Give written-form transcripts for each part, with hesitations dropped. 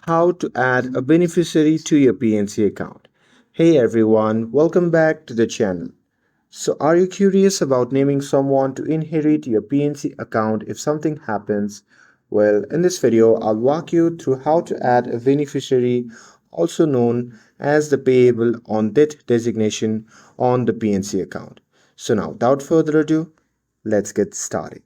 how to add a beneficiary to your PNC account. Hey everyone, welcome back to the channel. So, are you curious about naming someone to inherit your PNC account if something happens? Well, in this video, I'll walk you through how to add a beneficiary, also known as the payable on death designation, on the PNC account. So, now without further ado, let's get started.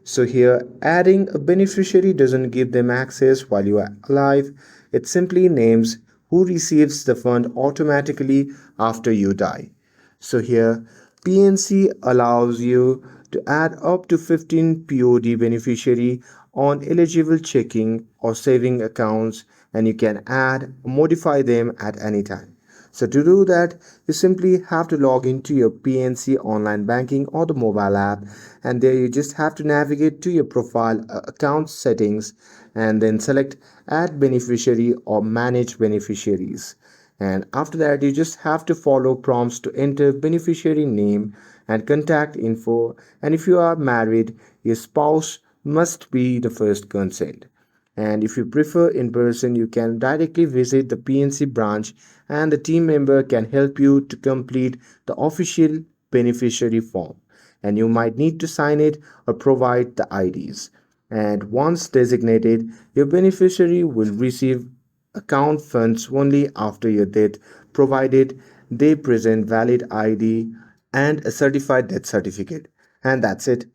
So here, adding a beneficiary doesn't give them access while you are alive. It simply names who receives the fund automatically after you die. So here, PNC allows you to add up to 15 POD beneficiary on eligible checking or saving accounts, and you can add or modify them at any time. So to do that, you simply have to log into your PNC online banking or the mobile app, and there you just have to navigate to your profile account settings and then select add beneficiary or manage beneficiaries. And after that, you just have to follow prompts to enter beneficiary name and contact info. And if you are married, your spouse must be the first consent. And if you prefer in person, you can directly visit the PNC branch and the team member can help you to complete the official beneficiary form. And you might need to sign it or provide the IDs. And once designated, your beneficiary will receive account funds only after your death, provided they present valid ID and a certified death certificate. And that's it.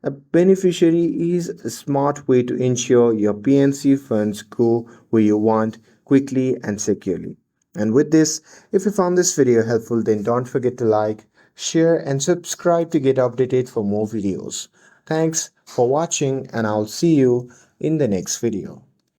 A beneficiary is a smart way to ensure your PNC funds go where you want quickly and securely. And with this, if you found this video helpful, then don't forget to like, share, and subscribe to get updated for more videos. Thanks for watching, and I'll see you in the next video.